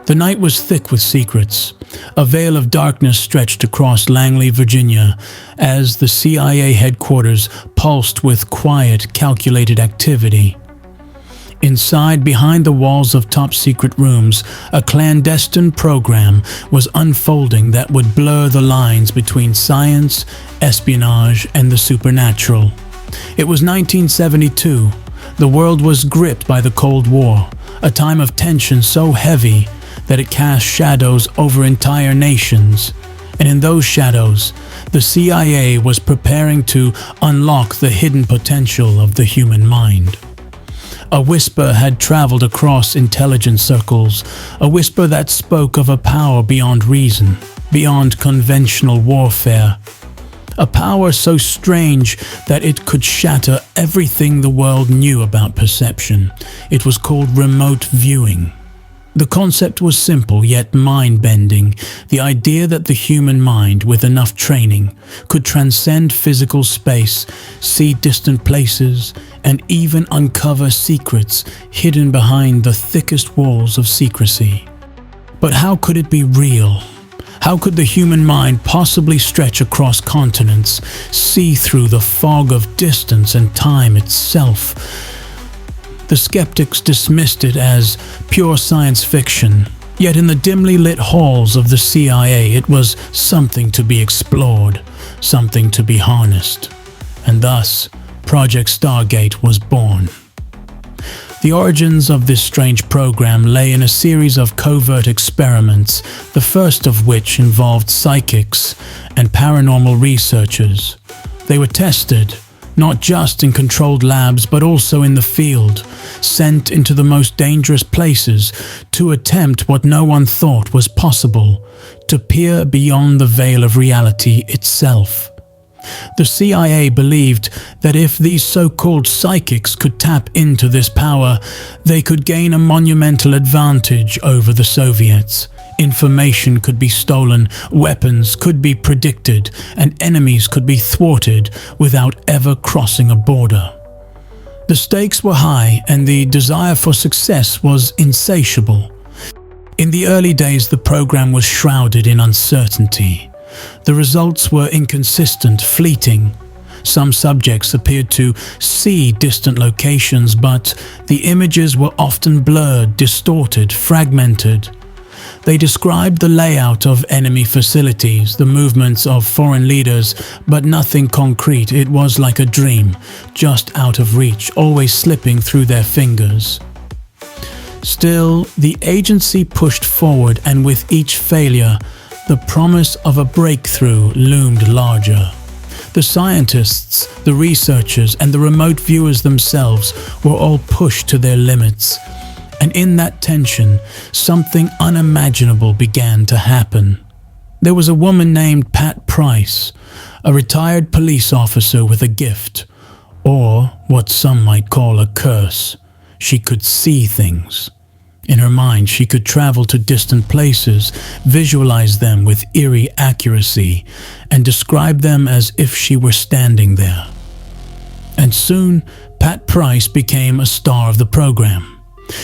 The night was thick with secrets. A veil of darkness stretched across Langley, Virginia, as the CIA headquarters pulsed with quiet, calculated activity. Inside, behind the walls of top-secret rooms, a clandestine program was unfolding that would blur the lines between science, espionage, and the supernatural. It was 1972. The world was gripped by the Cold War, a time of tension so heavy that it cast shadows over entire nations. And in those shadows, the CIA was preparing to unlock the hidden potential of the human mind. A whisper had traveled across intelligence circles, a whisper that spoke of a power beyond reason, beyond conventional warfare. A power so strange that it could shatter everything the world knew about perception. It was called remote viewing. The concept was simple yet mind-bending, the idea that the human mind, with enough training, could transcend physical space, see distant places, and even uncover secrets hidden behind the thickest walls of secrecy. But how could it be real? How could the human mind possibly stretch across continents, see through the fog of distance and time itself? The skeptics dismissed it as pure science fiction, yet in the dimly lit halls of the CIA it was something to be explored, something to be harnessed. And thus, Project Stargate was born. The origins of this strange program lay in a series of covert experiments, the first of which involved psychics and paranormal researchers. They were tested, not just in controlled labs but also in the field, sent into the most dangerous places to attempt what no one thought was possible, to peer beyond the veil of reality itself. The CIA believed that if these so-called psychics could tap into this power, they could gain a monumental advantage over the Soviets. Information could be stolen, weapons could be predicted, and enemies could be thwarted without ever crossing a border. The stakes were high and the desire for success was insatiable. In the early days, the program was shrouded in uncertainty. The results were inconsistent, fleeting. Some subjects appeared to see distant locations, but the images were often blurred, distorted, fragmented. They described the layout of enemy facilities, the movements of foreign leaders, but nothing concrete. It was like a dream, just out of reach, always slipping through their fingers. Still, the agency pushed forward, and with each failure, the promise of a breakthrough loomed larger. The scientists, the researchers, and the remote viewers themselves were all pushed to their limits. And in that tension, something unimaginable began to happen. There was a woman named Pat Price, a retired police officer with a gift, or what some might call a curse. She could see things. In her mind, she could travel to distant places, visualize them with eerie accuracy, and describe them as if she were standing there. And soon, Pat Price became a star of the program.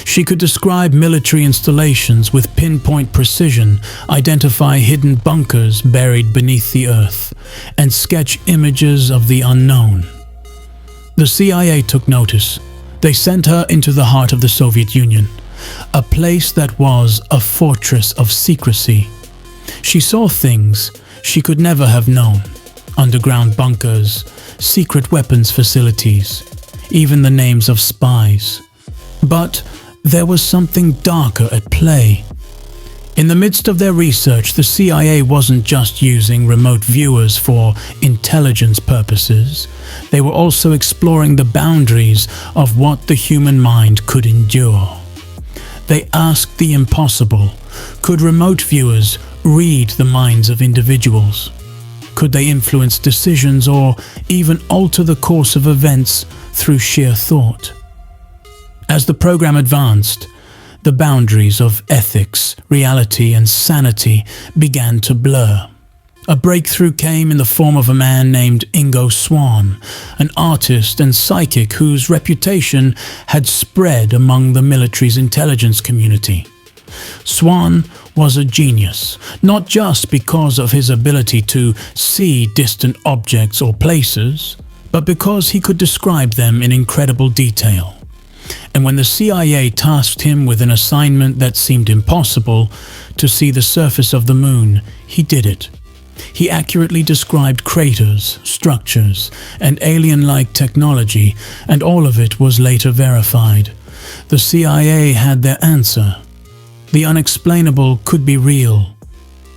She could describe military installations with pinpoint precision, identify hidden bunkers buried beneath the earth, and sketch images of the unknown. The CIA took notice. They sent her into the heart of the Soviet Union, a place that was a fortress of secrecy. She saw things she could never have known: underground bunkers, secret weapons facilities, even the names of spies. But there was something darker at play. In the midst of their research, the CIA wasn't just using remote viewers for intelligence purposes. They were also exploring the boundaries of what the human mind could endure. They asked the impossible. Could remote viewers read the minds of individuals? Could they influence decisions or even alter the course of events through sheer thought? As the program advanced, the boundaries of ethics, reality, and sanity began to blur. A breakthrough came in the form of a man named Ingo Swann, an artist and psychic whose reputation had spread among the military's intelligence community. Swan was a genius, not just because of his ability to see distant objects or places, but because he could describe them in incredible detail. And when the CIA tasked him with an assignment that seemed impossible, to see the surface of the moon, he did it. He accurately described craters, structures, and alien-like technology, and all of it was later verified. The CIA had their answer. The unexplainable could be real.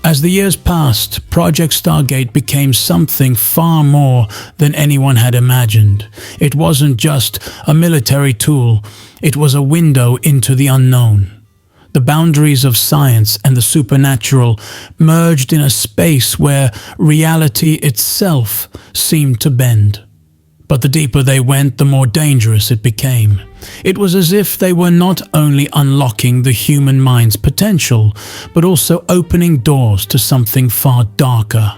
As the years passed, Project Stargate became something far more than anyone had imagined. It wasn't just a military tool, it was a window into the unknown. The boundaries of science and the supernatural merged in a space where reality itself seemed to bend. But the deeper they went, the more dangerous it became. It was as if they were not only unlocking the human mind's potential, but also opening doors to something far darker.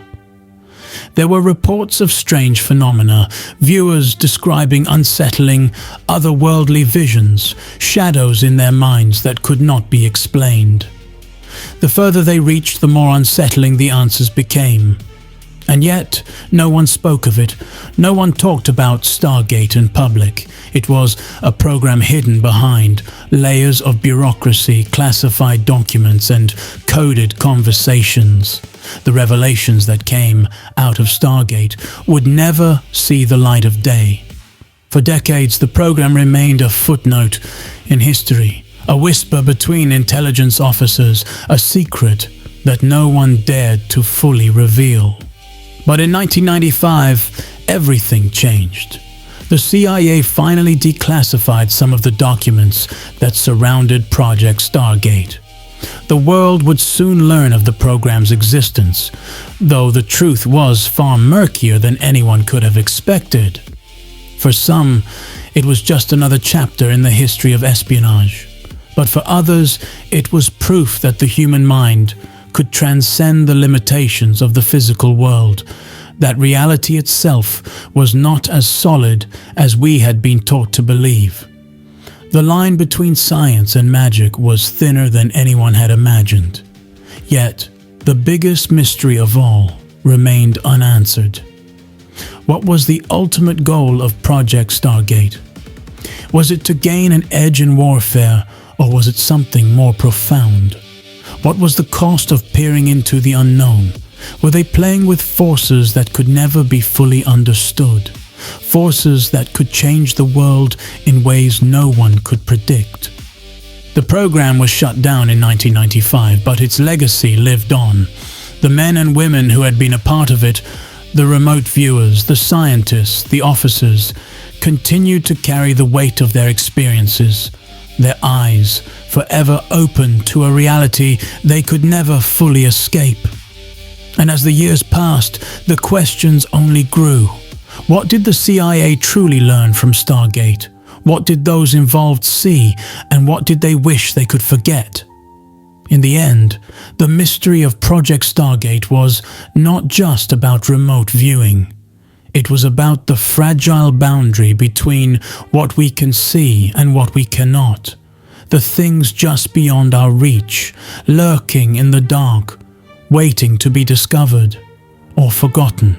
There were reports of strange phenomena, viewers describing unsettling, otherworldly visions, shadows in their minds that could not be explained. The further they reached, the more unsettling the answers became. And yet, no one spoke of it. No one talked about Stargate in public. It was a program hidden behind layers of bureaucracy, classified documents, and coded conversations. The revelations that came out of Stargate would never see the light of day. For decades, the program remained a footnote in history, a whisper between intelligence officers, a secret that no one dared to fully reveal. But in 1995, everything changed. The CIA finally declassified some of the documents that surrounded Project Stargate. The world would soon learn of the program's existence, though the truth was far murkier than anyone could have expected. For some, it was just another chapter in the history of espionage. But for others, it was proof that the human mind could transcend the limitations of the physical world, that reality itself was not as solid as we had been taught to believe. The line between science and magic was thinner than anyone had imagined. Yet, the biggest mystery of all remained unanswered. What was the ultimate goal of Project Stargate? Was it to gain an edge in warfare, or was it something more profound? What was the cost of peering into the unknown? Were they playing with forces that could never be fully understood? Forces that could change the world in ways no one could predict. The program was shut down in 1995, but its legacy lived on. The men and women who had been a part of it, the remote viewers, the scientists, the officers, continued to carry the weight of their experiences, their eyes forever open to a reality they could never fully escape. And as the years passed, the questions only grew. What did the CIA truly learn from Stargate? What did those involved see, and what did they wish they could forget? In the end, the mystery of Project Stargate was not just about remote viewing. It was about the fragile boundary between what we can see and what we cannot. The things just beyond our reach, lurking in the dark, waiting to be discovered or forgotten.